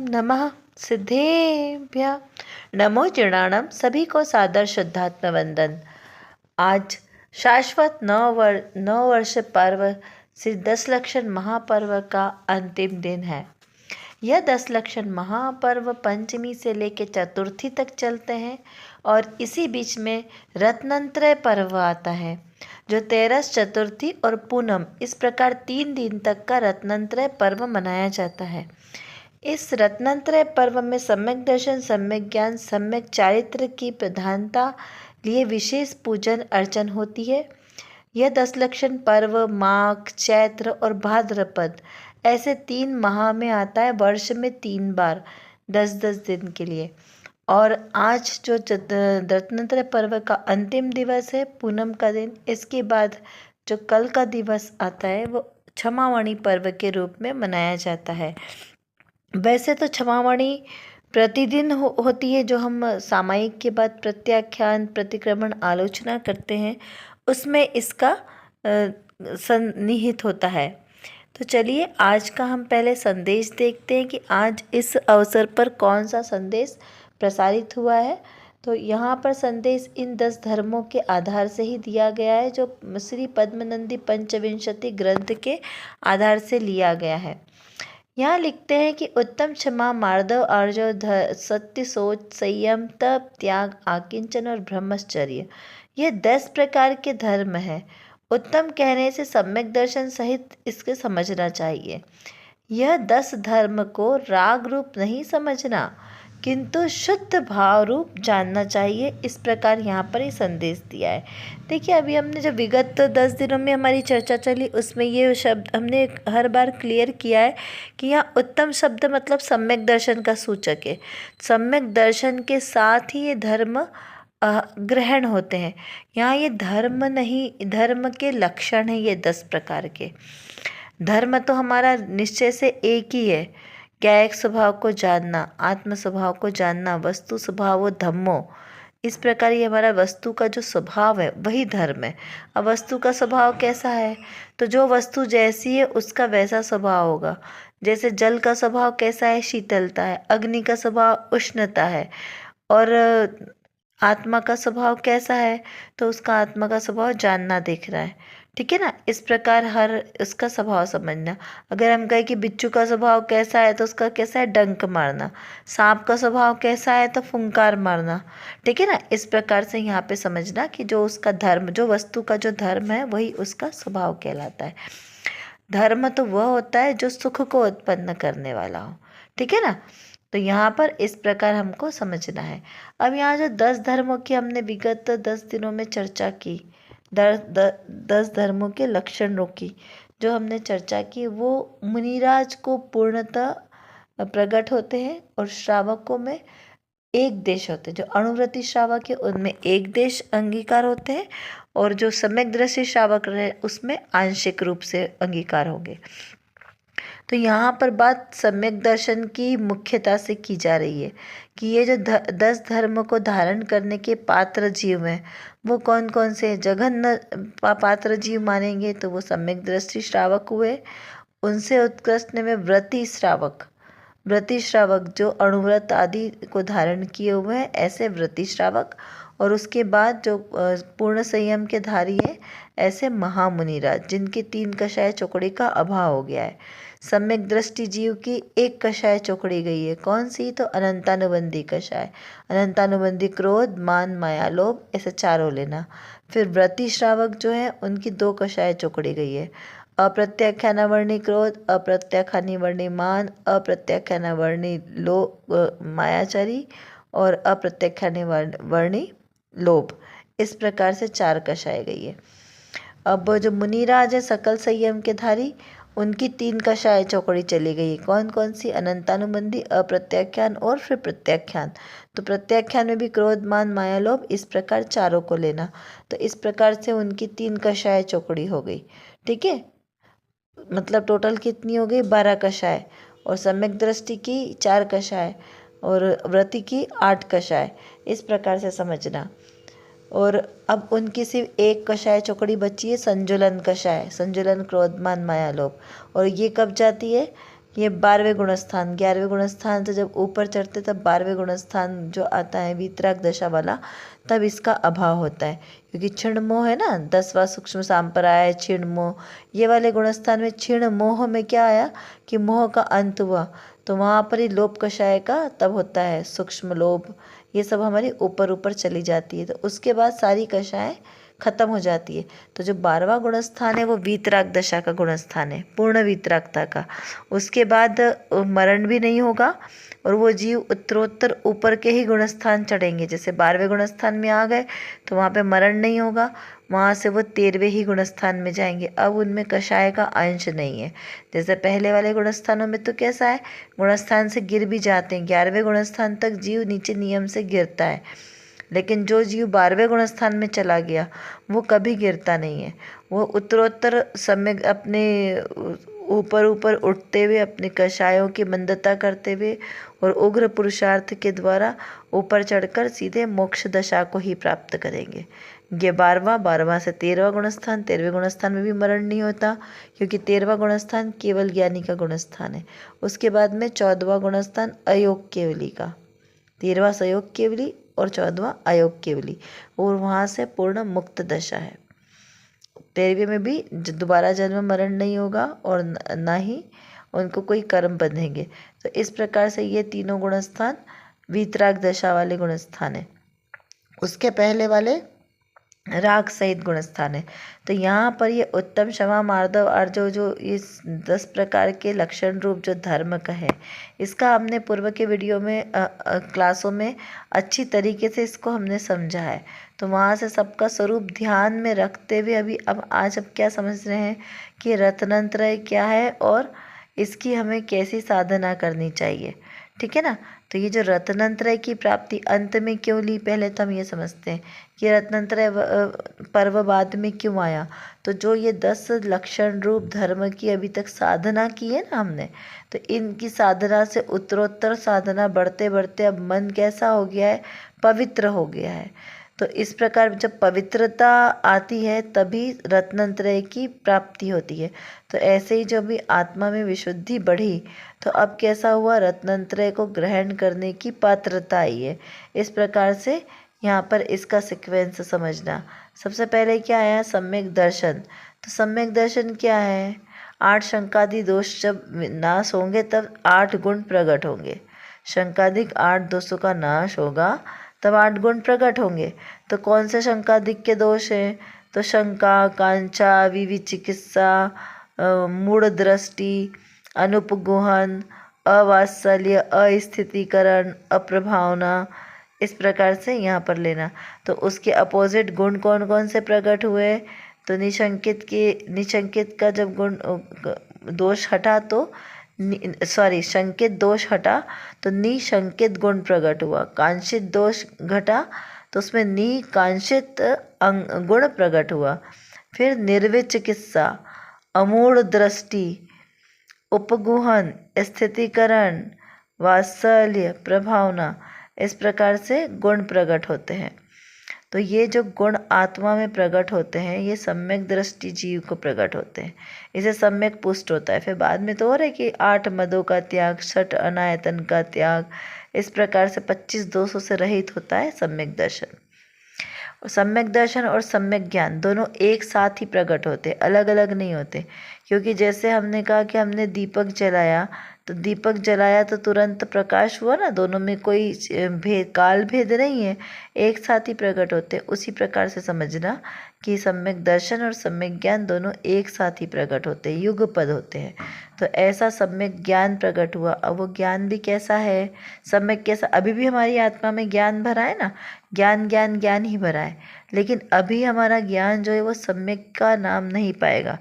नमः सिद्धेभ्य नमो जीर्णाणम। सभी को सादर शुद्धात्म वंदन। आज शाश्वत नौ वर्ष पर्व श्री 10 लक्षण महापर्व का अंतिम दिन है। यह 10 लक्षण महापर्व पंचमी से लेकर चतुर्थी तक चलते हैं और इसी बीच में रत्नत्रय पर्व आता है जो तेरस, चतुर्थी और पूनम, इस प्रकार 3 दिन तक का रत्नत्रय पर्व मनाया जाता है। इस रत्नत्रय पर्व में सम्यक दर्शन, सम्यक ज्ञान, सम्यक चारित्र की प्रधानता लिए विशेष पूजन अर्चन होती है। यह 10 लक्षण पर्व माघ, चैत्र और भाद्रपद ऐसे 3 माह में आता है, वर्ष में 3 बार 10-10 दिन के लिए। और आज जो रत्नत्रय पर्व का अंतिम दिवस है, पूनम का दिन, इसके बाद जो कल का दिवस आता है वो क्षमावणी पर्व के रूप में मनाया जाता है। वैसे तो क्षमावणी प्रतिदिन होती है, जो हम सामायिक के बाद प्रत्याख्यान, प्रतिक्रमण, आलोचना करते हैं, उसमें इसका सन्निहित होता है। तो चलिए आज का हम पहले संदेश देखते हैं कि आज इस अवसर पर कौन सा संदेश प्रसारित हुआ है। तो यहाँ पर संदेश इन 10 धर्मों के आधार से ही दिया गया है, जो श्री पद्मनंदी पंचविंशति ग्रंथ के आधार से लिया गया है। यहाँ लिखते हैं कि उत्तम क्षमा, मार्दव, आर्जव, सत्य, सोच, संयम, तप, त्याग, आकिंचन और ब्रह्मचर्य, ये 10 प्रकार के धर्म हैं। उत्तम कहने से सम्यक दर्शन सहित इसके समझना चाहिए। यह 10 धर्म को राग रूप नहीं समझना, किंतु शुद्ध भाव रूप जानना चाहिए। इस प्रकार यहाँ पर ये संदेश दिया है। देखिए, अभी हमने जो विगत 10 दिनों में हमारी चर्चा चली, उसमें ये शब्द हमने हर बार क्लियर किया है कि यहाँ उत्तम शब्द मतलब सम्यक दर्शन का सूचक है। सम्यक दर्शन के साथ ही ये धर्म ग्रहण होते हैं। यहाँ ये धर्म नहीं, धर्म के लक्षण हैं ये 10 प्रकार के। धर्म तो हमारा निश्चय से एक ही है, ज्ञायक स्वभाव को जानना, आत्म स्वभाव को जानना, वस्तु स्वभाव वो धम्मो। इस प्रकार ये हमारा वस्तु का जो स्वभाव है वही धर्म है। अब वस्तु का स्वभाव कैसा है, तो जो वस्तु जैसी है उसका वैसा स्वभाव होगा। जैसे जल का स्वभाव कैसा है, शीतलता है। अग्नि का स्वभाव उष्णता है। और आत्मा का स्वभाव कैसा है, तो उसका आत्मा का स्वभाव जानना दिख रहा है। ठीक है ना। इस प्रकार हर उसका स्वभाव समझना। अगर हम कहें कि बिच्छू का स्वभाव कैसा है, तो उसका कैसा है, डंक मारना। सांप का स्वभाव कैसा है, तो फुंकार मारना। ठीक है ना। इस प्रकार से यहाँ पे समझना कि जो उसका धर्म, जो वस्तु का जो धर्म है वही उसका स्वभाव कहलाता है। धर्म तो वह होता है जो सुख को उत्पन्न करने वाला हो। ठीक है ना। तो यहाँ पर इस प्रकार हमको समझना है। अब यहाँ जो 10 धर्मों की हमने विगत 10 दिनों में चर्चा की, 10 धर्मों के लक्षणों की जो हमने चर्चा की, वो मुनिराज को पूर्णतः प्रकट होते हैं और श्रावकों में एक देश होते हैं। जो अणुव्रती श्रावक है उनमें एक देश अंगीकार होते हैं, और जो सम्यक दृष्टि श्रावक रहे उसमें आंशिक रूप से अंगीकार होंगे। तो यहाँ पर बात सम्यक दर्शन की मुख्यता से की जा रही है कि ये जो 10 धर्म को धारण करने के पात्र जीव हैं वो कौन कौन से हैं। जघन्य पात्र जीव मानेंगे तो वो सम्यक दृष्टि श्रावक हुए। उनसे उत्कृष्ट में व्रती श्रावक जो अणुव्रत आदि को धारण किए हुए हैं, ऐसे व्रती श्रावक। और उसके बाद जो पूर्ण संयम के धारी हैं, ऐसे महामुनिराज जिनके 3 कषाय चौकड़ी का अभाव हो गया है। सम्यक दृष्टि जीव की एक कषाय चौकड़ी गई है, कौन सी, तो अनंतानुबंधी कषाय। अनंतानुबंधी क्रोध, मान, माया, लोभ, ऐसे चारों लेना। फिर व्रती श्रावक जो है उनकी 2 कषाय चौकड़ी गई है, अप्रत्याख्यानावर्णी क्रोध, अप्रत्याख्यानावर्णी मान, अप्रत्याख्यानावर्णी मायाचारी और अप्रत्याख्यानावर्णी लोभ। इस प्रकार से 4 कषाय गई है। अब जो मुनिराज है सकल संयम के धारी, उनकी 3 कषाय चौकड़ी चली गई है, कौन कौन सी, अनंतानुबंधी, अप्रत्याख्यान और फिर प्रत्याख्यान। तो प्रत्याख्यान में भी क्रोध, मान, माया, लोभ, इस प्रकार चारों को लेना। तो इस प्रकार से उनकी 3 कषाय चौकड़ी हो गई। ठीक है। मतलब टोटल कितनी हो गई, 12 कषाय। और सम्यक दृष्टि की 4 कषाय और व्रति की 8 कषाय। इस प्रकार से समझना। और अब उनकी सिर्फ 1 कषाय चौकड़ी बची है, संजुलन कषाय। संजुलन क्रोध, मान, माया, लोभ। और ये कब जाती है, ये 12वें गुणस्थान, 11वें गुणस्थान से जब ऊपर चढ़ते तब 12वें गुणस्थान जो आता है वीतराग दशा वाला, तब इसका अभाव होता है। क्योंकि क्षीण मोह है ना, 10वां सूक्ष्म सांपराय क्षीण मोह, ये वाले गुणस्थान में क्षीण मोह में क्या आया कि मोह का अंत हुआ, तो वहाँ पर ही लोभ कषाय का तब होता है सूक्ष्म लोभ, ये सब हमारी ऊपर ऊपर चली जाती है, तो उसके बाद सारी कषाएं खत्म हो जाती है। तो जो 12वां गुणस्थान है वो वीतराग दशा का गुणस्थान है, पूर्ण वीतरागता का। उसके बाद मरण भी नहीं होगा और वो जीव उत्तरोत्तर ऊपर के ही गुणस्थान चढ़ेंगे। जैसे 12वें गुणस्थान में आ गए तो वहाँ पे मरण नहीं होगा, वहाँ से वो 13वें ही गुणस्थान में जाएंगे। अब उनमें कषाय का अंश नहीं है। जैसे पहले वाले गुणस्थानों में तो कैसा है, गुणस्थान से गिर भी जाते हैं, 11वें गुणस्थान तक जीव नीचे नियम से गिरता है, लेकिन जो जीव 12वें गुणस्थान में चला गया वो कभी गिरता नहीं है। वो उत्तरोत्तर समय अपने ऊपर ऊपर उठते हुए, अपने कषायों की मंदता करते हुए और उग्र पुरुषार्थ के द्वारा ऊपर चढ़कर सीधे मोक्ष दशा को ही प्राप्त करेंगे। ये 12वां से 13वां गुणस्थान, 13वें गुणस्थान में भी मरण नहीं होता, क्योंकि 13वां गुणस्थान केवल ज्ञानी का गुणस्थान है। उसके बाद में 14वां गुणस्थान अयोग केवली का, 13वां सयोग केवली और 14वां अयोग केवली, और वहाँ से पूर्ण मुक्त दशा है। 13वें में भी दोबारा जन्म मरण नहीं होगा और ना ही उनको कोई कर्म बंधेंगे। तो इस प्रकार से ये तीनों गुणस्थान वीतराग दशा वाले गुणस्थान है। उसके पहले वाले राग सहित गुणस्थान है। तो यहाँ पर ये उत्तम, क्षमा, मार्दव, आर्जव जो इस 10 प्रकार के लक्षण रूप जो धर्म का है, इसका हमने पूर्व के वीडियो में क्लासों में अच्छी तरीके से इसको हमने समझा है। तो वहाँ से सबका स्वरूप ध्यान में रखते हुए अब क्या समझ रहे हैं कि रत्नत्रय क्या है और इसकी हमें कैसी साधना करनी चाहिए। ठीक है ना। तो ये जो रत्नत्रय की प्राप्ति अंत में क्यों ली, पहले तो हम ये समझते हैं कि रत्नत्रय पर्व बाद में क्यों आया। तो जो ये 10 लक्षण रूप धर्म की अभी तक साधना की है ना हमने, तो इनकी साधना से उत्तरोत्तर साधना बढ़ते बढ़ते अब मन कैसा हो गया है, पवित्र हो गया है। तो इस प्रकार जब पवित्रता आती है तभी रत्नत्रय की प्राप्ति होती है। तो ऐसे ही जब भी आत्मा में विशुद्धि बढ़ी तो अब कैसा हुआ, रत्नत्रय को ग्रहण करने की पात्रता आई है। इस प्रकार से यहाँ पर इसका सीक्वेंस समझना। सबसे पहले क्या आया, सम्यक दर्शन। तो सम्यक दर्शन क्या है, 8 शंकादि दोष जब नाश होंगे तब 8 गुण प्रकट होंगे। शंकादिक 8 दोषों का नाश होगा तब 8 गुण प्रकट होंगे। तो कौन से शंकादिक के दोष हैं, तो शंका, कांचा, विविचिकित्सा, मूढ़ दृष्टि, अनुपगुहन, अवात्सल्य, अस्थितीकरण, अप्रभावना, इस प्रकार से यहाँ पर लेना। तो उसके अपोजिट गुण कौन कौन से प्रकट हुए, तो निशंकित का जब गुण दोष हटा तो शंकित दोष हटा तो निशंकित गुण प्रकट हुआ। कांक्षित दोष घटा तो उसमें निकांक्षित गुण प्रकट हुआ। फिर निर्विचिकित्सा, अमूढ़ दृष्टि, उपगुहन, स्थितीकरण, वात्सल्य, प्रभावना, इस प्रकार से गुण प्रकट होते हैं। तो ये जो गुण आत्मा में प्रकट होते हैं ये सम्यक दृष्टि जीव को प्रकट होते हैं, इसे सम्यक पुष्ट होता है। फिर बाद में तो हो रहा है कि 8 मदों का त्याग, 6 अनायतन का त्याग, इस प्रकार से 25 दोषों से रहित होता है सम्यक दर्शन। सम्यक दर्शन और सम्यक ज्ञान दोनों एक साथ ही प्रकट होते, अलग अलग नहीं होते। क्योंकि जैसे हमने कहा कि हमने दीपक जलाया, तो दीपक जलाया तो तुरंत प्रकाश हुआ ना, दोनों में कोई काल भेद नहीं है, एक साथ ही प्रकट होते। उसी प्रकार से समझना कि सम्यक दर्शन और सम्यक ज्ञान दोनों एक साथ ही प्रकट होते, युगपद होते हैं। तो ऐसा सम्यक ज्ञान प्रकट हुआ। अब वो ज्ञान भी कैसा है, सम्यक कैसा, अभी भी हमारी आत्मा में ज्ञान भरा है ना, ज्ञान ज्ञान ज्ञान ही भरा है, लेकिन अभी हमारा ज्ञान जो है वो सम्यक का नाम नहीं पाएगा।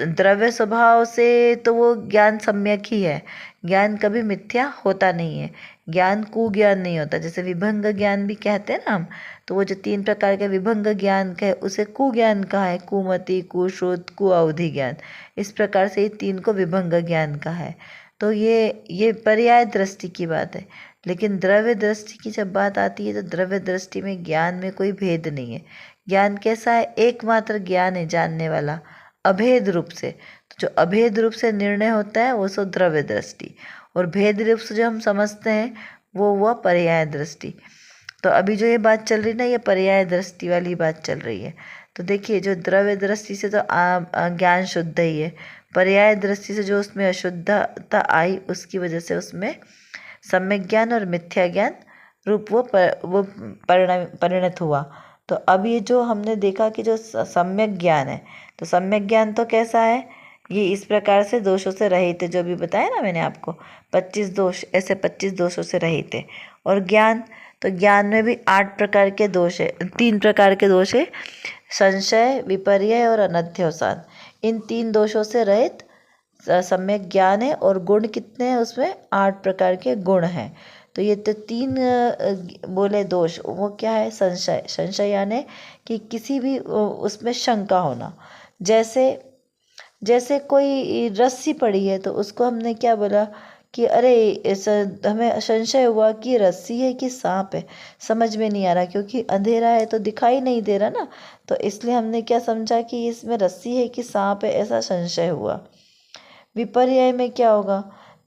द्रव्य स्वभाव से तो वो ज्ञान सम्यक ही है, ज्ञान कभी मिथ्या होता नहीं है, ज्ञान कुज्ञान नहीं होता। जैसे विभंग ज्ञान भी कहते हैं ना हम, तो वो जो 3 प्रकार के विभंग ज्ञान का है उसे कुज्ञान कहा है, कुमति, कुश्रुत, कुअवधि ज्ञान, इस प्रकार से ये 3 को विभंग ज्ञान कहा है। तो ये पर्याय दृष्टि की बात है। लेकिन द्रव्य दृष्टि की जब बात आती है तो द्रव्य दृष्टि में ज्ञान में कोई भेद नहीं है। ज्ञान कैसा है, एकमात्र ज्ञान है जानने वाला, अभेद रूप से। तो जो अभेद रूप से निर्णय होता है वो सो द्रव्य दृष्टि, और भेद रूप से जो हम समझते हैं वो हुआ पर्याय दृष्टि। तो अभी जो ये बात चल रही ना, ये पर्याय दृष्टि वाली बात चल रही है। तो देखिए, जो द्रव्य दृष्टि से तो ज्ञान शुद्ध ही है, पर्याय दृष्टि से जो उसमें अशुद्धता आई उसकी वजह से उसमें सम्यक ज्ञान और मिथ्या ज्ञान रूप वो परिणत हुआ। तो अब ये जो हमने देखा कि जो सम्यक ज्ञान है, तो सम्यक ज्ञान तो कैसा है, ये इस प्रकार से दोषों से रहित है, जो भी बताया ना मैंने आपको 25 दोष, ऐसे 25 दोषों से रहित है। और ज्ञान, तो ज्ञान में भी 8 प्रकार के दोष है, 3 प्रकार के दोष है, संशय, विपर्य और अनध्यवसान। इन 3 दोषों से रहित सम्यक ज्ञान है। और गुण कितने हैं उसमें, 8 प्रकार के गुण हैं। तो ये तो 3 बोले दोष, वो क्या है, संशय। संशय यानी कि किसी भी उसमें शंका होना। जैसे कोई रस्सी पड़ी है तो उसको हमने क्या बोला कि अरे हमें संशय हुआ कि रस्सी है कि सांप है, समझ में नहीं आ रहा, क्योंकि अंधेरा है तो दिखाई नहीं दे रहा ना, तो इसलिए हमने क्या समझा कि इसमें रस्सी है कि सांप है, ऐसा संशय हुआ। विपर्य में क्या होगा,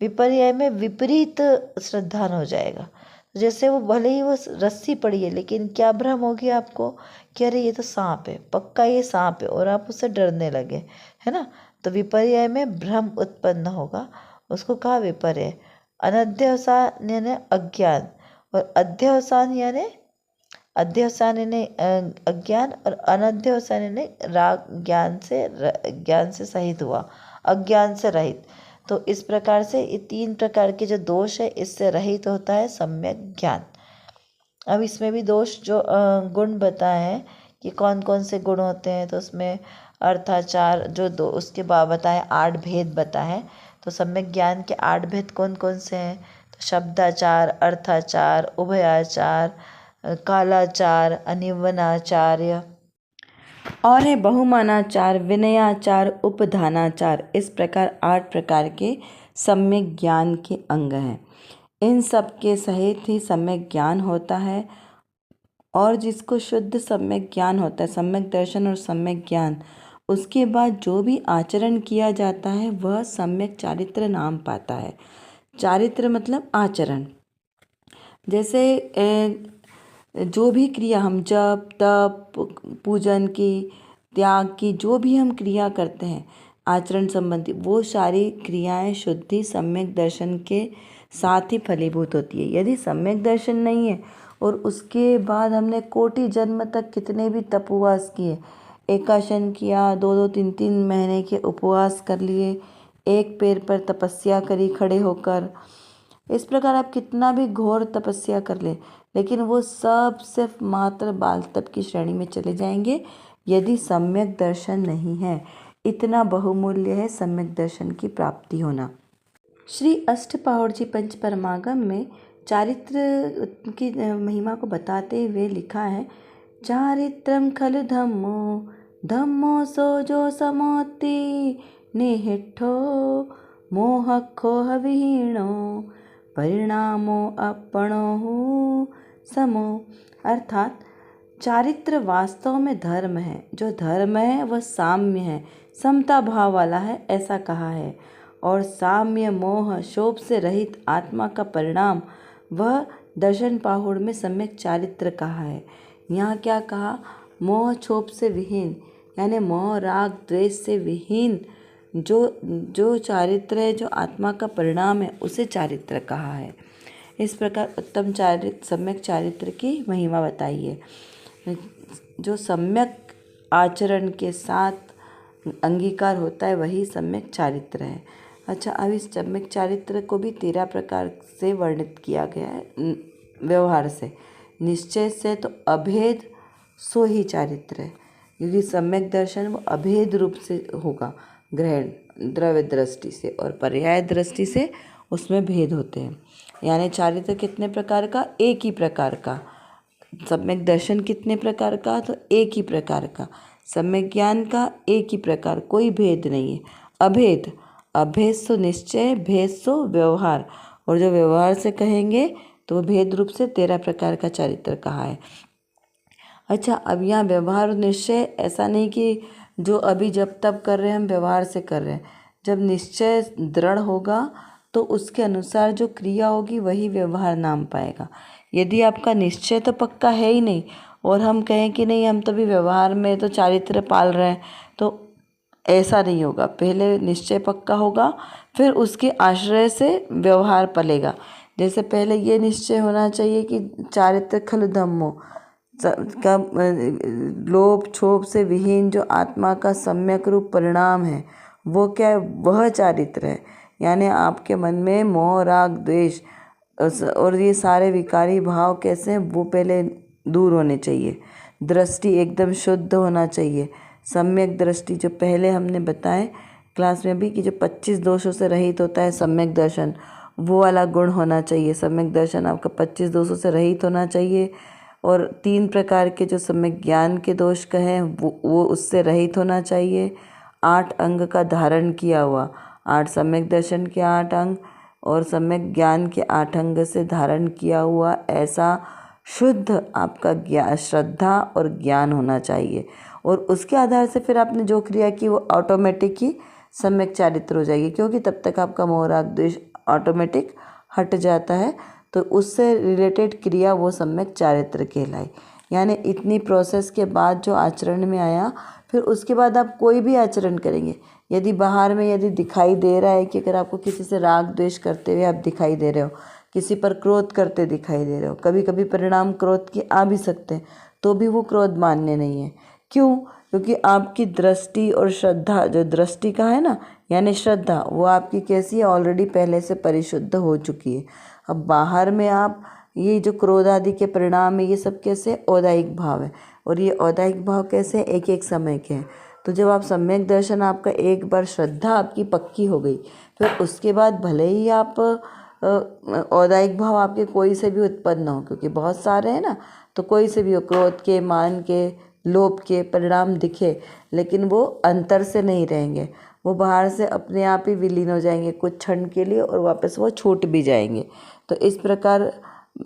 विपर्य में विपरीत श्रद्धान हो जाएगा। जैसे वो भले ही वो रस्सी पड़ी है, लेकिन क्या भ्रम हो गया आपको कि अरे ये तो सांप है, पक्का ये सांप है, और आप उससे डरने लगे, है ना। तो विपर्य में भ्रम उत्पन्न होगा, उसको कहा विपर्य। अनध्यवसान यानी अज्ञान, और अध्यवसान यानी अज्ञान, और अनध्यवसान यानी राग ज्ञान से सहित हुआ, अज्ञान से रहित। तो इस प्रकार से ये 3 प्रकार के जो दोष है, इससे रहित होता है सम्यक ज्ञान। अब इसमें भी दोष जो गुण बताए हैं कि कौन कौन से गुण होते हैं, तो उसमें अर्थाचार जो दो, उसके बाद बताए 8 भेद बताए हैं। तो सम्यक ज्ञान के 8 भेद कौन कौन से हैं, तो शब्दाचार, अर्थाचार, उभयाचार, कालाचार, अनिवनाचार्य और है बहुमानाचार, विनयाचार, उपधानाचार। इस प्रकार 8 प्रकार के सम्यक ज्ञान के अंग हैं। इन सब के सहित ही सम्यक ज्ञान होता है। और जिसको शुद्ध सम्यक ज्ञान होता है, सम्यक दर्शन और सम्यक ज्ञान, उसके बाद जो भी आचरण किया जाता है वह सम्यक चारित्र नाम पाता है। चारित्र मतलब आचरण। जैसे जो भी क्रिया हम जप तप पूजन की, त्याग की, जो भी हम क्रिया करते हैं आचरण संबंधी, वो सारी क्रियाएं शुद्धि सम्यक दर्शन के साथ ही फलीभूत होती है। यदि सम्यक दर्शन नहीं है और उसके बाद हमने कोटि जन्म तक कितने भी तपवास किए, एकाशन किया, 2-2 3-3 महीने के उपवास कर लिए, एक पैर पर तपस्या करी खड़े होकर, इस प्रकार आप कितना भी घोर तपस्या कर ले, लेकिन वो सब सिर्फ मात्र बाल तप की श्रेणी में चले जाएंगे यदि सम्यक दर्शन नहीं है। इतना बहुमूल्य है सम्यक दर्शन की प्राप्ति होना। श्री अष्टपहौड़ जी पंच परमागम में चारित्र की महिमा को बताते हुए लिखा है, चारित्रम खलु धम्मो धम्मो सोजो समोति निहिठो मोह खोह विहीणो परिणामो अपणो समो। अर्थात चारित्र वास्तव में धर्म है। जो धर्म है वह साम्य है, समता भाव वाला है, ऐसा कहा है। और साम्य मोह शोभ से रहित आत्मा का परिणाम वह दर्शन पाहुड़ में सम्यक चारित्र कहा है। यहाँ क्या कहा, मोह क्षोभ से विहीन, यानी मोह राग द्वेष से विहीन जो चारित्र है, जो आत्मा का परिणाम है, उसे चारित्र कहा है। इस प्रकार उत्तम चारित्र सम्यक चारित्र की महिमा बताई है। जो सम्यक आचरण के साथ अंगीकार होता है वही सम्यक चारित्र है। अच्छा, अब इस सम्यक चारित्र को भी 13 प्रकार से वर्णित किया गया है। व्यवहार से, निश्चय से तो अभेद सो ही चारित्र है, क्योंकि सम्यक दर्शन वो अभेद रूप से होगा, ग्रहण द्रव्य दृष्टि से, और पर्याय दृष्टि से उसमें भेद होते हैं। यानी चारित्र कितने प्रकार का, एक ही प्रकार का। सम्यक दर्शन कितने प्रकार का, तो एक ही प्रकार का। सम्यक ज्ञान का एक ही प्रकार, कोई भेद नहीं है। अभेद, अभेद सो निश्चय, भेद सो व्यवहार, और जो व्यवहार से कहेंगे तो भेद रूप से 13 प्रकार का चारित्र कहा है। अच्छा, अब यहाँ व्यवहार और निश्चय ऐसा नहीं कि जो अभी जब तब कर रहे हैं हम व्यवहार से कर रहे हैं। जब निश्चय दृढ़ होगा तो उसके अनुसार जो क्रिया होगी वही व्यवहार नाम पाएगा। यदि आपका निश्चय तो पक्का है ही नहीं और हम कहें कि नहीं हम तो भी व्यवहार में तो चारित्र पाल रहे हैं, तो ऐसा नहीं होगा। पहले निश्चय पक्का होगा, फिर उसके आश्रय से व्यवहार पलेगा। जैसे पहले ये निश्चय होना चाहिए कि चारित्र खलु धम्मो, का लोभ क्षोभ से विहीन जो आत्मा का सम्यक रूप परिणाम है वो क्या है, वह चारित्र है। यानी आपके मन में मोह राग द्वेष और ये सारे विकारी भाव कैसे हैं वो पहले दूर होने चाहिए। दृष्टि एकदम शुद्ध होना चाहिए, सम्यक दृष्टि, जो पहले हमने बताए क्लास में भी कि जो 25 दोषों से रहित होता है सम्यक दर्शन, वो वाला गुण होना चाहिए। सम्यक दर्शन आपका 25 दोषों से रहित होना चाहिए। और 3 प्रकार के जो सम्यक ज्ञान के दोष कहें वो उससे रहित होना चाहिए। 8 अंग का धारण किया हुआ, 8 सम्यक दर्शन के 8 अंग और सम्यक ज्ञान के 8 अंग से धारण किया हुआ ऐसा शुद्ध आपका श्रद्धा और ज्ञान होना चाहिए। और उसके आधार से फिर आपने जो क्रिया की वो ऑटोमेटिक ही सम्यक चारित्र हो जाएगी, क्योंकि तब तक आपका मोह राग द्वेष ऑटोमेटिक हट जाता है, तो उससे रिलेटेड क्रिया वो सम्यक चारित्र कहलाई। यानी इतनी प्रोसेस के बाद जो आचरण में आया, फिर उसके बाद आप कोई भी आचरण करेंगे, यदि बाहर में यदि दिखाई दे रहा है कि अगर आपको किसी से राग द्वेष करते हुए आप दिखाई दे रहे हो, किसी पर क्रोध करते दिखाई दे रहे हो, कभी कभी परिणाम क्रोध के आ भी सकते हैं, तो भी वो क्रोध मान्य नहीं है। क्यों? क्योंकि आपकी दृष्टि और श्रद्धा, जो दृष्टि का है ना यानी श्रद्धा, वो आपकी कैसी है, ऑलरेडी पहले से परिशुद्ध हो चुकी है। अब बाहर में आप ये जो क्रोध आदि के परिणाम है ये सब कैसे, औदायिक भाव है, और ये औदायिक भाव कैसे, एक एक समय के हैं। तो जब आप सम्यक दर्शन, आपका एक बार श्रद्धा आपकी पक्की हो गई, फिर उसके बाद भले ही आप औदायिक भाव आपके कोई से भी उत्पन्न हो, क्योंकि बहुत सारे हैं ना, तो कोई से भी हो, क्रोध के, मान के, लोभ के परिणाम दिखे, लेकिन वो अंतर से नहीं रहेंगे, वो बाहर से अपने आप ही विलीन हो जाएंगे कुछ क्षण के लिए और वापस वो छूट भी जाएंगे। तो इस प्रकार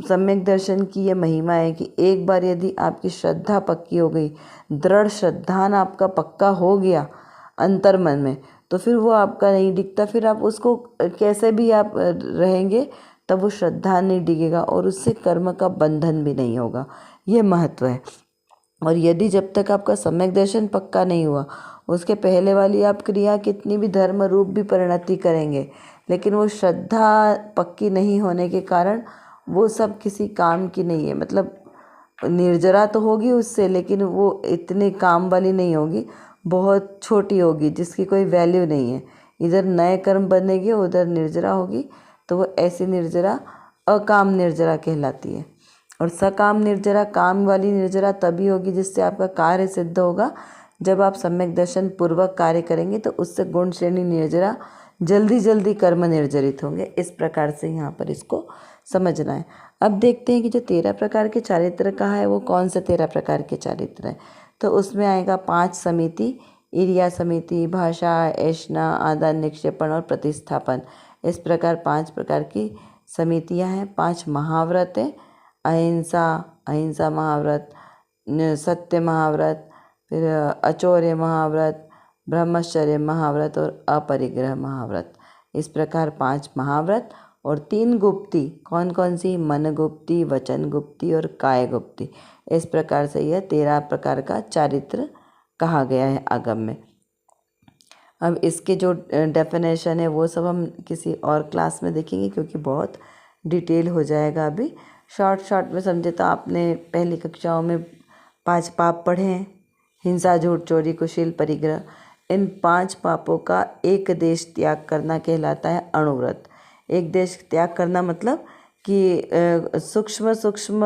सम्यक दर्शन की ये महिमा है कि एक बार यदि आपकी श्रद्धा पक्की हो गई, दृढ़ श्रद्धान आपका पक्का हो गया अंतर मन में, तो फिर वो आपका नहीं दिखता, फिर आप उसको कैसे भी आप रहेंगे तब वो श्रद्धा नहीं डिगेगा और उससे कर्म का बंधन भी नहीं होगा। ये महत्व है। और यदि जब तक आपका सम्यक दर्शन पक्का नहीं हुआ, उसके पहले वाली आप क्रिया कितनी भी धर्म रूप भी परिणति करेंगे, लेकिन वो श्रद्धा पक्की नहीं होने के कारण वो सब किसी काम की नहीं है। मतलब निर्जरा तो होगी उससे, लेकिन वो इतने काम वाली नहीं होगी, बहुत छोटी होगी जिसकी कोई वैल्यू नहीं है। इधर नए कर्म बनेंगे, उधर निर्जरा होगी, तो वो ऐसी निर्जरा अकाम निर्जरा कहलाती है। और सकाम निर्जरा, काम वाली निर्जरा तभी होगी जिससे आपका कार्य सिद्ध होगा। जब आप सम्यक दर्शन पूर्वक कार्य करेंगे तो उससे गुण श्रेणी निर्जरा जल्दी जल्दी कर्म निर्जरित होंगे। इस प्रकार से यहाँ पर इसको समझना है। अब देखते हैं कि जो 13 प्रकार के चारित्र कहा है वो कौन से 13 प्रकार के चारित्र हैं। तो उसमें आएगा 5 समिति, ईर्ष्या समिति, भाषा, ऐष्णा, आदान निक्षेपण और प्रतिस्थापन। इस प्रकार 5 प्रकार की समितियाँ हैं। 5 महाव्रत हैं, अहिंसा महाव्रत, सत्य महाव्रत, फिर अचौर्य महाव्रत, ब्रह्मचर्य महाव्रत और अपरिग्रह महाव्रत। इस प्रकार 5 महाव्रत और 3 गुप्ती। कौन कौन सी? मन गुप्ती, वचन गुप्ती और काय गुप्ती। इस प्रकार से यह 13 प्रकार का चारित्र कहा गया है आगम में। अब इसके जो डेफिनेशन है वो सब हम किसी और क्लास में देखेंगे, क्योंकि बहुत डिटेल हो जाएगा। अभी शॉर्ट में समझे तो आपने पहली कक्षाओं में 5 पाप पढ़े हैं, हिंसा, झूठ, चोरी, कुशील, परिग्रह। इन 5 पापों का एक देश त्याग करना कहलाता है अणुव्रत। एक देश त्याग करना मतलब कि सूक्ष्म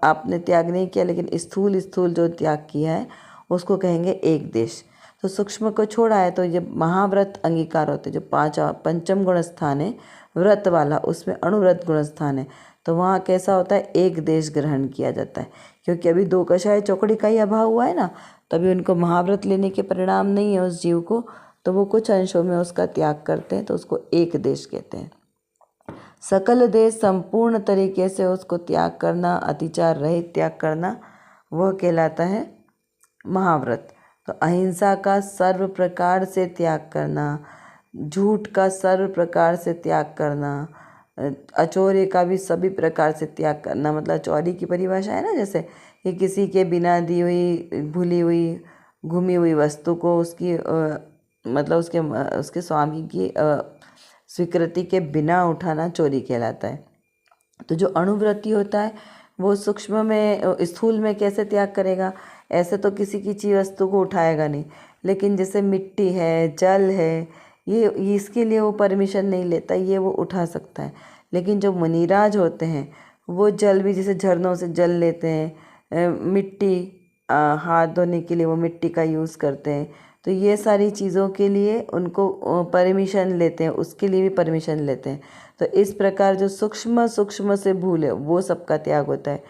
आपने त्याग नहीं किया, लेकिन स्थूल जो त्याग किया है उसको कहेंगे एक देश। तो सूक्ष्म को छोड़ा है तो ये महाव्रत अंगीकार होते, जो 5 पंचम गुण स्थान है व्रत वाला, उसमें अणुव्रत गुण स्थान है। तो वहाँ कैसा होता है, एक देश ग्रहण किया जाता है, क्योंकि अभी 2 कषाय चौकड़ी का ही अभाव हुआ है ना, तभी उनको महाव्रत लेने के परिणाम नहीं है उस जीव को, तो वो कुछ अंशों में उसका त्याग करते हैं, तो उसको एक देश कहते हैं। सकल देश संपूर्ण तरीके से उसको त्याग करना, अतिचार रहित त्याग करना, वह कहलाता है महाव्रत। तो अहिंसा का सर्व प्रकार से त्याग करना, झूठ का सर्व प्रकार से त्याग करना, अचौर्य का भी सभी प्रकार से त्याग करना। मतलब चौरी की परिभाषा है ना, जैसे कि किसी के बिना दी हुई, भूली हुई, घूमी हुई वस्तु को उसकी मतलब उसके स्वामी की स्वीकृति के बिना उठाना चोरी कहलाता है। तो जो अणुव्रती होता है वो सूक्ष्म में, स्थूल में कैसे त्याग करेगा? ऐसे तो किसी की चीज वस्तु को उठाएगा नहीं, लेकिन जैसे मिट्टी है, जल है, ये इसके लिए वो परमिशन नहीं लेता, ये वो उठा सकता है। लेकिन जो मुनिराज होते हैं वो जल भी, जैसे झरनों से जल लेते हैं, मिट्टी हाथ धोने के लिए वो मिट्टी का यूज़ करते हैं। तो ये सारी चीज़ों के लिए उनको परमिशन लेते हैं, उसके लिए भी परमिशन लेते हैं। तो इस प्रकार जो सूक्ष्म से भूल है वो सबका त्याग होता है।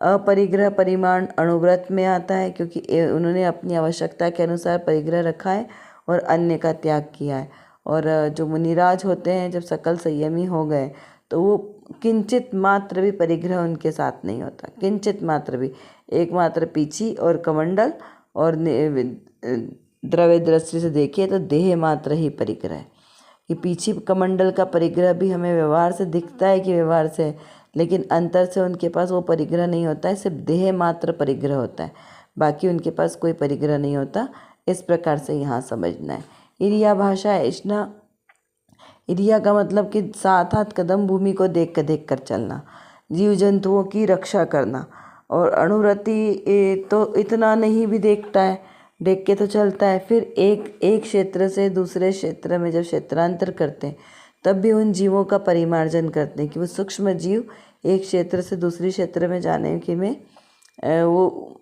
अपरिग्रह परिमाण अणुव्रत में आता है, क्योंकि उन्होंने अपनी आवश्यकता के अनुसार परिग्रह रखा है और अन्य का त्याग किया है। और जो मुनिराज होते हैं जब सकल संयमी हो गए तो वो किंचित मात्र भी परिग्रह उनके साथ नहीं होता, किंचित मात्र भी। एकमात्र पीछी और कमंडल और द्रव्य दृष्टि से देखिए तो देह मात्र ही परिग्रह है। कि पीछी कमंडल का परिग्रह भी हमें व्यवहार से दिखता है कि व्यवहार से, लेकिन अंतर से उनके पास वो परिग्रह नहीं होता है, सिर्फ देह मात्र परिग्रह होता है, बाकी उनके पास कोई परिग्रह नहीं होता। इस प्रकार से यहाँ समझना है। इरिया भाषा ऐष्णा, इरिया का मतलब कि 7-8 कदम भूमि को देख कर चलना, जीव जंतुओं की रक्षा करना। और अणुव्रती तो इतना नहीं भी देखता है, देख के तो चलता है। फिर एक क्षेत्र से दूसरे क्षेत्र में जब क्षेत्रांतर करते हैं तब भी उन जीवों का परिमार्जन करते हैं कि वो सूक्ष्म जीव एक क्षेत्र से दूसरे क्षेत्र में जाने के में वो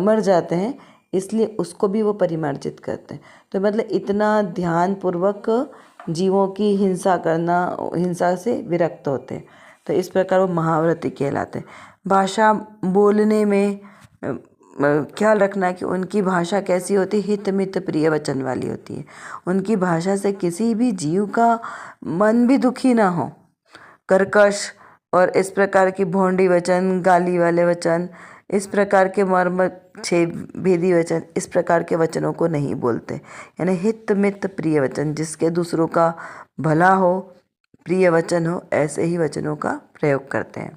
मर जाते हैं, इसलिए उसको भी वो परिमार्जित करते हैं। तो मतलब इतना ध्यानपूर्वक जीवों की हिंसा करना, हिंसा से विरक्त होते हैं। तो इस प्रकार वो महाव्रती कहलाते हैं। भाषा बोलने में ख्याल रखना कि उनकी भाषा कैसी होती है, हित मित प्रिय वचन वाली होती है। उनकी भाषा से किसी भी जीव का मन भी दुखी ना हो। कर्कश और इस प्रकार की भोंडी वचन, गाली वाले वचन, इस प्रकार के मर्म छेद भेदी वचन, इस प्रकार के वचनों को नहीं बोलते। यानी हित मित प्रिय वचन, जिसके दूसरों का भला हो, प्रिय वचन हो, ऐसे ही वचनों का प्रयोग करते हैं।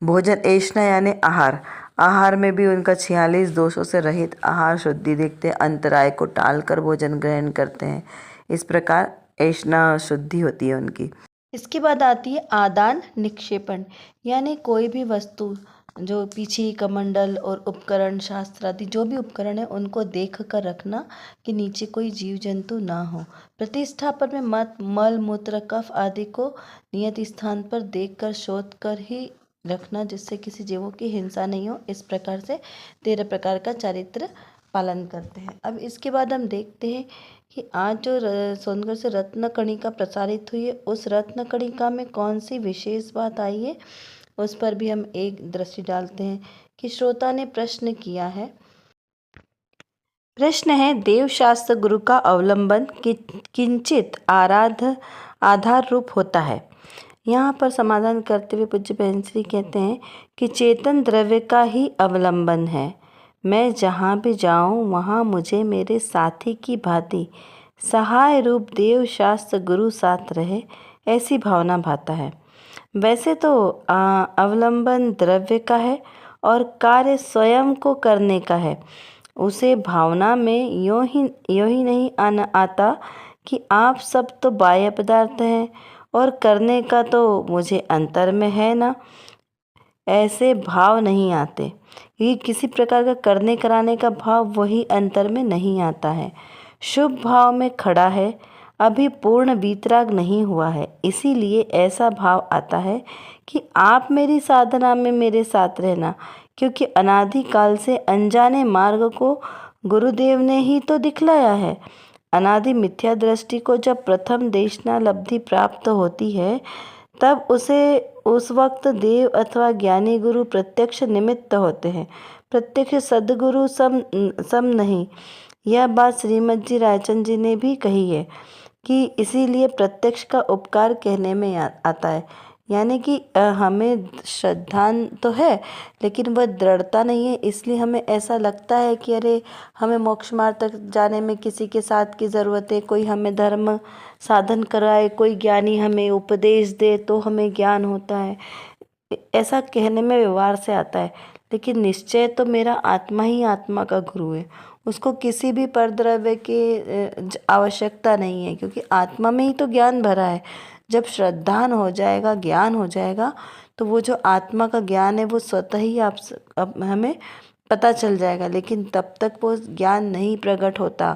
भोजन ऐष्णा यानी आहार, आहार में भी उनका 46 दोषों से रहित आहार शुद्धि देखते हैं, अंतराय को टालकर भोजन ग्रहण करते हैं। इस प्रकार ऐष्णा शुद्धि होती है उनकी। इसके बाद आती है आदान निक्षेपण, यानी कोई भी वस्तु, जो पीछे कमंडल और उपकरण, शास्त्र आदि जो भी उपकरण है उनको देख कर रखना कि नीचे कोई जीव जंतु ना हो। प्रतिष्ठापन में मल मूत्र कफ आदि को नियत स्थान पर देख कर शोध कर ही रखना, जिससे किसी जीवों की हिंसा नहीं हो। इस प्रकार से 13 प्रकार का चारित्र पालन करते हैं। अब इसके बाद हम देखते हैं कि आज जो सोनगढ़ से रत्न कणिका प्रसारित हुई है, उस रत्न कणिका में कौन सी विशेष बात आई है, उस पर भी हम एक दृष्टि डालते हैं। कि श्रोता ने प्रश्न किया है, प्रश्न है, देवशास्त्र गुरु का अवलंबन किंचित आधार रूप होता है। यहाँ पर समाधान करते हुए पूज्य बहन श्री कहते हैं कि चेतन द्रव्य का ही अवलंबन है। मैं जहाँ भी जाऊँ वहाँ मुझे मेरे साथी की भांति सहाय रूप देव शास्त्र गुरु साथ रहे, ऐसी भावना भाता है। वैसे तो अवलंबन द्रव्य का है और कार्य स्वयं को करने का है। उसे भावना में यूँ ही नहीं आता कि आप सब तो बाह्य पदार्थ हैं और करने का तो मुझे अंतर में है ना, ऐसे भाव नहीं आते। ये किसी प्रकार का करने कराने का भाव वही अंतर में नहीं आता है। शुभ भाव में खड़ा है, अभी पूर्ण वीतराग नहीं हुआ है, इसीलिए ऐसा भाव आता है कि आप मेरी साधना में मेरे साथ रहना, क्योंकि अनादि काल से अनजाने मार्ग को गुरुदेव ने ही तो दिखलाया है। अनादि मिथ्या दृष्टि को जब प्रथम देशना लब्धि प्राप्त होती है तब उस वक्त देव अथवा ज्ञानी गुरु प्रत्यक्ष निमित्त होते हैं, प्रत्यक्ष सद्गुरु सम नहीं। यह बात श्रीमद जी रायचंद जी ने भी कही है कि इसीलिए प्रत्यक्ष का उपकार कहने में आता है। यानी कि हमें श्रद्धा तो है लेकिन वह दृढ़ता नहीं है, इसलिए हमें ऐसा लगता है कि अरे हमें मोक्ष मार्ग तक जाने में किसी के साथ की ज़रूरत है, कोई हमें धर्म साधन कराए, कोई ज्ञानी हमें उपदेश दे तो हमें ज्ञान होता है। ऐसा कहने में व्यवहार से आता है, लेकिन निश्चय तो मेरा आत्मा ही आत्मा का गुरु है, उसको किसी भी परद्रव्य की आवश्यकता नहीं है, क्योंकि आत्मा में ही तो ज्ञान भरा है। जब श्रद्धान हो जाएगा, ज्ञान हो जाएगा, तो वो जो आत्मा का ज्ञान है वो स्वतः ही हमें पता चल जाएगा। लेकिन तब तक वो ज्ञान नहीं प्रकट होता,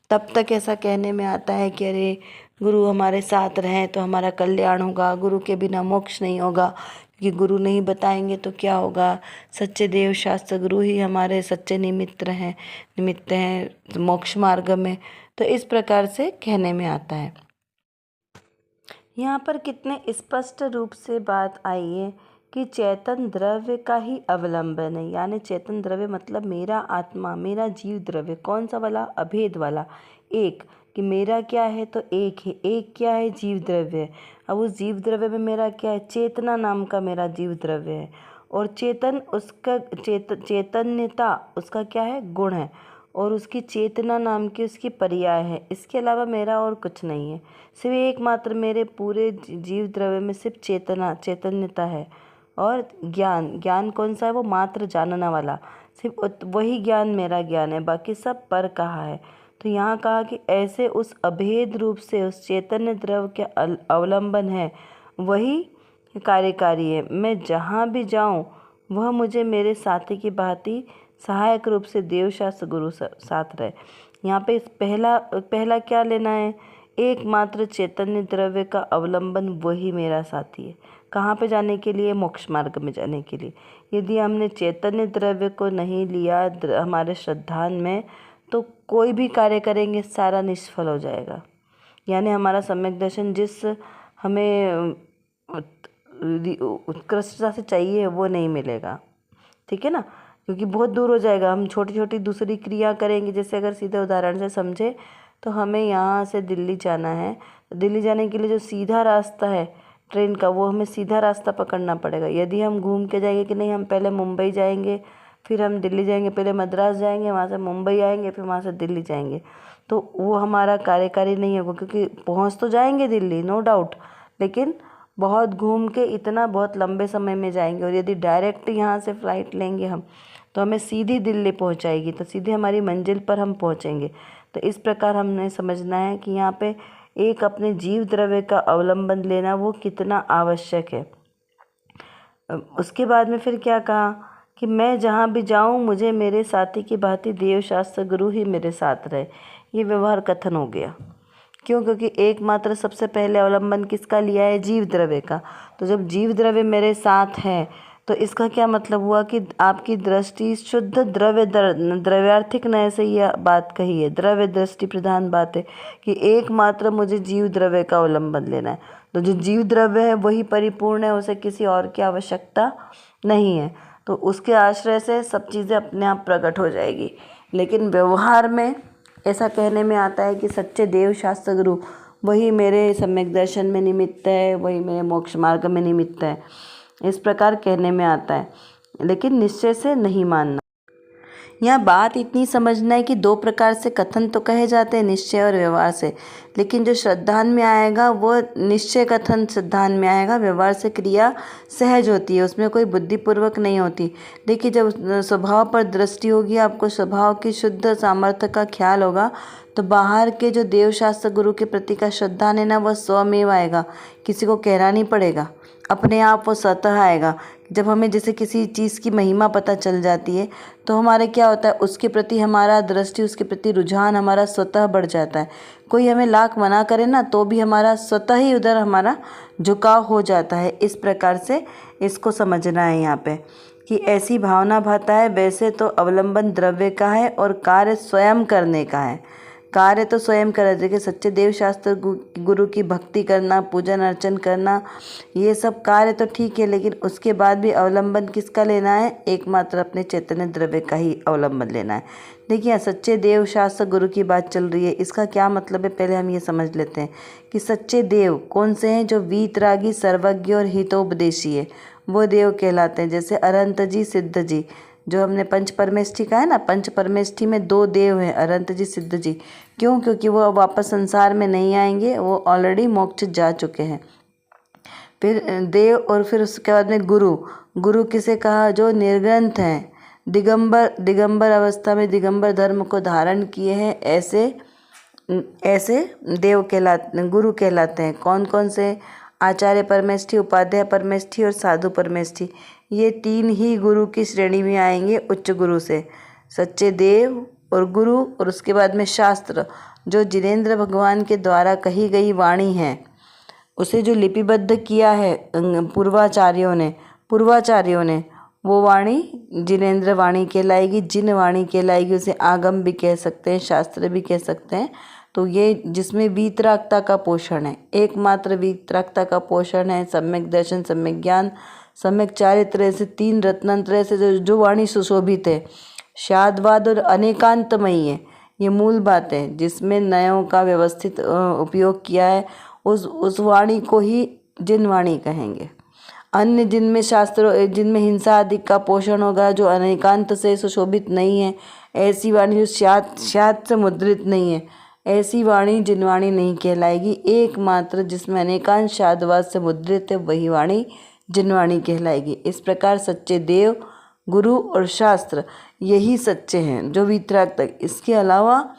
तब तक ऐसा कहने में आता है कि अरे गुरु हमारे साथ रहें तो हमारा कल्याण होगा, गुरु के बिना मोक्ष नहीं होगा, क्योंकि गुरु नहीं बताएंगे तो क्या होगा, सच्चे देव शास्त्र गुरु ही हमारे सच्चे निमित्त हैं मोक्ष मार्ग में। तो इस प्रकार से कहने में आता है। यहाँ पर कितने स्पष्ट रूप से बात आई है कि चेतन द्रव्य का ही अवलंबन है, यानी चेतन द्रव्य मतलब मेरा आत्मा, मेरा जीव द्रव्य, कौन सा वाला, अभेद वाला, एक, कि मेरा क्या है तो एक है, एक क्या है, जीव द्रव्य है। अब उस जीव द्रव्य में मेरा क्या है, चेतना नाम का मेरा जीव द्रव्य है, और चेतन उसका चैतन्यता उसका क्या है, गुण है, और उसकी चेतना नाम की उसकी पर्याय है। इसके अलावा मेरा और कुछ नहीं है, सिर्फ एकमात्र मेरे पूरे जीव द्रव्य में सिर्फ चैतन्यता है। और ज्ञान कौन सा है, वो मात्र जानना वाला, सिर्फ वही ज्ञान मेरा ज्ञान है, बाकी सब पर कहा है। तो यहाँ कहा कि ऐसे उस अभेद रूप से उस चैतन्य द्रव्य के अवलंबन है, वही कार्यकारी है। मैं जहाँ भी जाऊँ वह मुझे मेरे साथी की भांति सहायक रूप से देवशास्त्र गुरु साथ रहे। यहाँ पे पहला क्या लेना है, एकमात्र चैतन्य द्रव्य का अवलंबन वही मेरा साथी है। कहाँ पे जाने के लिए, मोक्ष मार्ग में जाने के लिए। यदि हमने चैतन्य द्रव्य को नहीं लिया हमारे श्रद्धान में, तो कोई भी कार्य करेंगे सारा निष्फल हो जाएगा। यानी हमारा सम्यक दर्शन जिस हमें उत्कृष्टता से चाहिए वो नहीं मिलेगा, ठीक है ना, क्योंकि बहुत दूर हो जाएगा। हम छोटी छोटी दूसरी क्रिया करेंगे, जैसे अगर सीधे उदाहरण से समझे तो हमें यहाँ से दिल्ली जाना है, दिल्ली जाने के लिए जो सीधा रास्ता है ट्रेन का, वो हमें सीधा रास्ता पकड़ना पड़ेगा। यदि हम घूम के जाएंगे कि नहीं हम पहले मुंबई जाएंगे फिर हम दिल्ली जाएंगे, पहले मद्रास जाएंगे, वहाँ से मुंबई आएंगे, फिर वहाँ से दिल्ली जाएंगे, तो वो हमारा कार्यकारी नहीं होगा, क्योंकि पहुँच तो जाएंगे दिल्ली नो डाउट, लेकिन बहुत घूम के इतना बहुत लंबे समय में जाएंगे। और यदि डायरेक्ट यहाँ से फ़्लाइट लेंगे हम, तो हमें सीधी दिल्ली पहुँचाएगी, तो सीधे हमारी मंजिल पर हम पहुँचेंगे। तो इस प्रकार हमने समझना है कि यहाँ पे एक अपने जीव द्रव्य का अवलंबन लेना वो कितना आवश्यक है। उसके बाद में फिर क्या कहा कि मैं जहाँ भी जाऊँ मुझे मेरे साथी की भांति देवशास्त्र गुरु ही मेरे साथ रहे। ये व्यवहार कथन हो गया। क्यों? क्योंकि एकमात्र सबसे पहले अवलंबन किसका लिया है, जीव द्रव्य का। तो जब जीव द्रव्य मेरे साथ है तो इसका क्या मतलब हुआ कि आपकी दृष्टि शुद्ध द्रव्यार्थिक नय से यह बात कही है, द्रव्य दृष्टि प्रधान बात है कि एकमात्र मुझे जीव द्रव्य का अवलंबन लेना है। तो जो जीव द्रव्य है वही परिपूर्ण है, उसे किसी और की आवश्यकता नहीं है, तो उसके आश्रय से सब चीज़ें अपने आप प्रकट हो जाएगी। लेकिन व्यवहार में ऐसा कहने में आता है कि सच्चे देव शास्त्र गुरु वही मेरे सम्यक दर्शन में निमित्त है, वही मेरे मोक्ष मार्ग में निमित्त है, इस प्रकार कहने में आता है, लेकिन निश्चय से नहीं मानना। यहाँ बात इतनी समझना है कि दो प्रकार से कथन तो कहे जाते हैं, निश्चय और व्यवहार से, लेकिन जो श्रद्धान में आएगा वो निश्चय कथन श्रद्धान में आएगा, व्यवहार से क्रिया सहज होती है, उसमें कोई बुद्धिपूर्वक नहीं होती। देखिए जब स्वभाव पर दृष्टि होगी, आपको स्वभाव की शुद्ध सामर्थ्य का ख्याल होगा, तो बाहर के जो देवशास्त्र गुरु के प्रति का श्रद्धान है ना, वह स्वमेव आएगा, किसी को कहना नहीं पड़ेगा, अपने आप वो स्वतः आएगा। जब हमें जैसे किसी चीज़ की महिमा पता चल जाती है तो हमारे क्या होता है, उसके प्रति हमारा दृष्टि, उसके प्रति रुझान हमारा स्वतः बढ़ जाता है। कोई हमें लाख मना करे ना तो भी हमारा स्वतः ही उधर हमारा झुकाव हो जाता है। इस प्रकार से इसको समझना है यहाँ पे कि ऐसी भावना भाता है। वैसे तो अवलंबन द्रव्य का है और कार्य स्वयं करने का है, कार्य तो स्वयं कर रहे थे कि सच्चे देव शास्त्र गुरु की भक्ति करना, पूजन अर्चन करना, ये सब कार्य तो ठीक है, लेकिन उसके बाद भी अवलंबन किसका लेना है? एकमात्र अपने चैतन्य द्रव्य का ही अवलंबन लेना है। देखिए, सच्चे देव शास्त्र गुरु की बात चल रही है, इसका क्या मतलब है पहले हम ये समझ लेते हैं कि सच्चे देव कौन से हैं? जो वीतरागी, सर्वज्ञ और हितोपदेशी है, वो देव कहलाते हैं। जैसे अनंत जी, सिद्ध जी, जो हमने पंच परमेष्ठी का है ना, पंच परमेष्ठी में 2 देव हैं, अनंत जी, सिद्ध जी। क्यों? क्योंकि वो अब वापस संसार में नहीं आएंगे, वो ऑलरेडी मोक्ष जा चुके हैं। फिर देव, और फिर उसके बाद में गुरु। गुरु किसे कहा? जो निर्ग्रंथ हैं, दिगंबर अवस्था में दिगंबर धर्म को धारण किए हैं, ऐसे देव कहलाते, गुरु कहलाते हैं। कौन कौन से? आचार्य परमेष्ठी, उपाध्याय परमेष्ठी और साधु परमेष्ठी, ये 3 ही गुरु की श्रेणी में आएंगे, उच्च गुरु से। सच्चे देव और गुरु, और उसके बाद में शास्त्र, जो जिनेंद्र भगवान के द्वारा कही गई वाणी है, उसे जो लिपिबद्ध किया है पूर्वाचार्यों ने, वो वाणी जिनेंद्र वाणी कहलाएगी। जिन वाणी कहलाएगी उसे आगम भी कह सकते हैं, शास्त्र भी कह सकते हैं। तो ये जिसमें वीतरागता का पोषण है, एकमात्र वीतरागता का पोषण है, सम्यक दर्शन, सम्यक ज्ञान, सम्यक चारित्र से 3 रत्नांतरय से जो वाणी सुशोभित है, शादवाद और अनेकांतमयी है, ये मूल बात है। जिसमें नयों का व्यवस्थित उपयोग किया है, उस वाणी को ही जिन वाणी कहेंगे। अन्य जिनमें शास्त्रों, जिनमें हिंसा आदि का पोषण होगा, जो अनेकांत से सुशोभित नहीं है, ऐसी वाणी, जो शाद से मुद्रित नहीं है, ऐसी वाणी जिनवाणी नहीं कहलाएगी। एकमात्र जिसमें अनेकांत शादवाद से मुद्रित है, वही वाणी जिनवाणी कहलाएगी। इस प्रकार सच्चे देव, गुरु और शास्त्र यही सच्चे हैं, जो वीतराग तक। इसके अलावा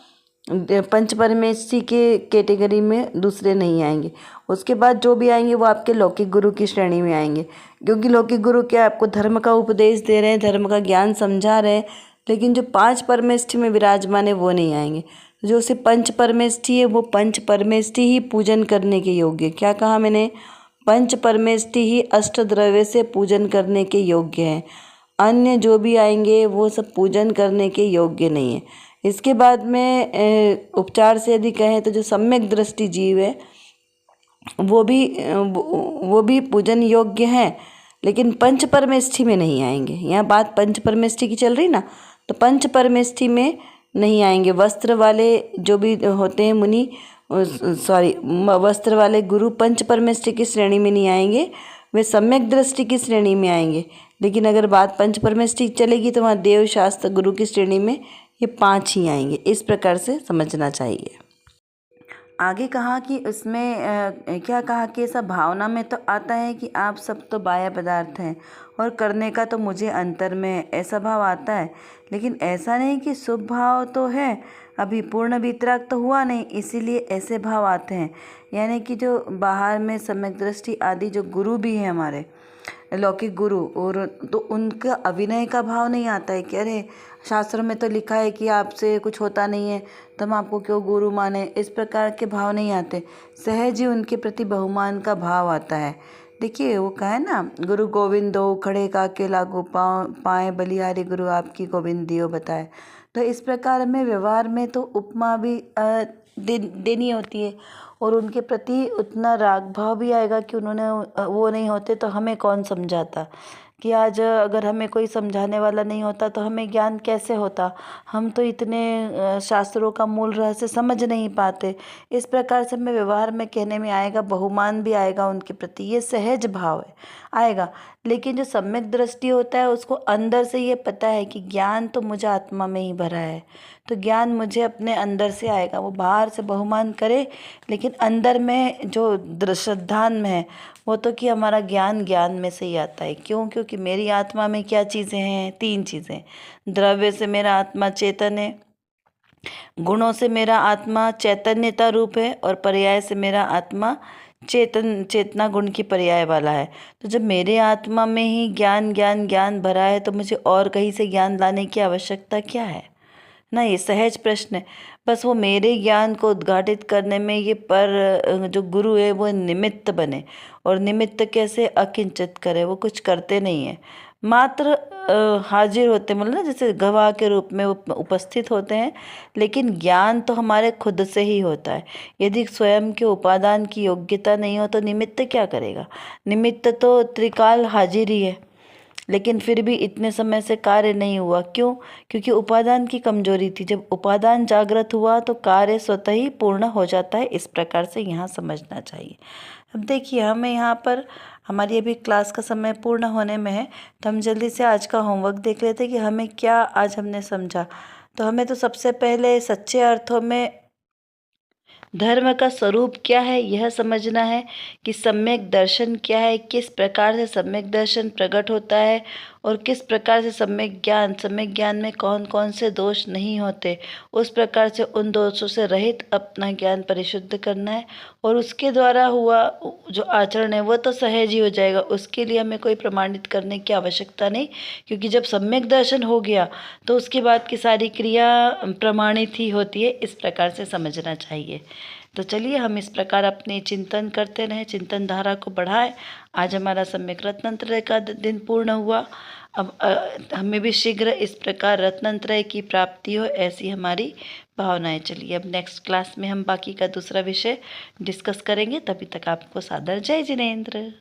पंच परमेष्ठी के कैटेगरी में दूसरे नहीं आएंगे। उसके बाद जो भी आएंगे वो आपके लौकिक गुरु की श्रेणी में आएंगे, क्योंकि लौकिक गुरु क्या, आपको धर्म का उपदेश दे रहे हैं, धर्म का ज्ञान समझा रहे हैं, लेकिन जो 5 परमेष्ठी में विराजमान है वो नहीं आएंगे। जो सिर्फ पंच परमेष्ठी है, वो पंच परमेष्ठी ही पूजन करने के योग्य। क्या कहा मैंने? पंच परमेष्ठी ही अष्टद्रव्य से पूजन करने के योग्य हैं। अन्य जो भी आएंगे वो सब पूजन करने के योग्य नहीं है। इसके बाद में उपचार से यदि कहें तो जो सम्यक दृष्टि जीव है, वो भी पूजन योग्य हैं, लेकिन पंच परमेष्ठी में नहीं आएंगे। यहाँ बात पंच परमेष्ठी की चल रही ना, तो पंच परमेष्ठी में नहीं आएंगे। वस्त्र वाले जो भी होते हैं मुनि, वस्त्र वाले गुरु पंच परमेष्ठी की श्रेणी में नहीं आएंगे, वे सम्यक दृष्टि की श्रेणी में आएंगे। लेकिन अगर बात पंच परमेष्ठी चलेगी तो वहाँ देव, शास्त्र, गुरु की श्रेणी में ये 5 ही आएंगे। इस प्रकार से समझना चाहिए। आगे कहा कि उसमें क्या कहा कि ऐसा भावना में तो आता है कि आप सब तो बाह्य पदार्थ हैं और करने का तो मुझे अंतर में, ऐसा भाव आता है। लेकिन ऐसा नहीं कि शुभ भाव तो है, अभी पूर्ण वितराग तो हुआ नहीं, इसीलिए ऐसे भाव आते हैं। यानी कि जो बाहर में सम्यक दृष्टि आदि जो गुरु भी हैं हमारे लौकिक गुरु, और तो उनका अभिनय का भाव नहीं आता है कि अरे शास्त्रों में तो लिखा है कि आपसे कुछ होता नहीं है तो हम आपको क्यों गुरु माने, इस प्रकार के भाव नहीं आते। सहज ही उनके प्रति बहुमान का भाव आता है। देखिए वो कहा है ना, गुरु गोविंदो खड़े का के लागू पाए बलिहारी गुरु आपकी गोविंदियो बताए। तो इस प्रकार में व्यवहार में तो उपमा भी देनी होती है, और उनके प्रति उतना राग भाव भी आएगा कि उन्होंने वो नहीं होते तो हमें कौन समझाता, कि आज अगर हमें कोई समझाने वाला नहीं होता तो हमें ज्ञान कैसे होता, हम तो इतने शास्त्रों का मूल रहस्य समझ नहीं पाते। इस प्रकार से हमें व्यवहार में कहने में आएगा, बहुमान भी आएगा उनके प्रति, ये सहज भाव है आएगा। लेकिन जो सम्यक दृष्टि होता है उसको अंदर से ये पता है कि ज्ञान तो मुझे आत्मा में ही भरा है, तो ज्ञान मुझे अपने अंदर से आएगा। वो बाहर से बहुमान करे लेकिन अंदर में जो श्रद्धान में है वो तो कि हमारा ज्ञान में से ही आता है। क्यों? क्योंकि मेरी आत्मा में क्या चीज़ें हैं? 3 चीज़ें। द्रव्य से मेरा आत्मा चेतन है, गुणों से मेरा आत्मा चैतन्यता रूप है, और पर्याय से मेरा आत्मा चेतना गुण की पर्याय वाला है। तो जब मेरे आत्मा में ही ज्ञान भरा है तो मुझे और कहीं से ज्ञान लाने की आवश्यकता क्या है ना। ये सहज प्रश्न है। बस वो मेरे ज्ञान को उद्घाटित करने में ये पर जो गुरु है वो निमित्त बने, और निमित्त कैसे? अकिंचित करे, वो कुछ करते नहीं है, मात्र हाजिर होते, मतलब ना जैसे गवाह के रूप में उपस्थित होते हैं, लेकिन ज्ञान तो हमारे खुद से ही होता है। यदि स्वयं के उपादान की योग्यता नहीं हो तो निमित्त क्या करेगा? निमित्त तो त्रिकाल हाजिर ही है, लेकिन फिर भी इतने समय से कार्य नहीं हुआ। क्यों? क्योंकि उपादान की कमजोरी थी। जब उपादान जागृत हुआ तो कार्य स्वतः ही पूर्ण हो जाता है। इस प्रकार से यहाँ समझना चाहिए। अब देखिए, हमें यहाँ पर हमारी अभी क्लास का समय पूर्ण होने में है, तो हम जल्दी से आज का होमवर्क देख लेते हैं कि हमें क्या आज हमने समझा। तो हमें तो सबसे पहले सच्चे अर्थों में धर्म का स्वरूप क्या है यह समझना है, कि सम्यक दर्शन क्या है, किस प्रकार से सम्यक दर्शन प्रकट होता है, और किस प्रकार से सम्यक ज्ञान में कौन कौन से दोष नहीं होते, उस प्रकार से उन दोषों से रहित अपना ज्ञान परिशुद्ध करना है। और उसके द्वारा हुआ जो आचरण है वो तो सहज ही हो जाएगा, उसके लिए हमें कोई प्रमाणित करने की आवश्यकता नहीं, क्योंकि जब सम्यक दर्शन हो गया तो उसके बाद की सारी क्रिया प्रमाणित ही होती है। इस प्रकार से समझना चाहिए। तो चलिए, हम इस प्रकार अपने चिंतन करते रहें, चिंतन धारा को बढ़ाएं। आज हमारा सम्यक रत्नत्रय का दिन पूर्ण हुआ। अब हमें भी शीघ्र इस प्रकार रत्नत्रय की प्राप्ति हो, ऐसी हमारी भावनाएं। चलिए, अब नेक्स्ट क्लास में हम बाकी का दूसरा विषय डिस्कस करेंगे। तभी तक आपको सादर जय जिनेंद्र।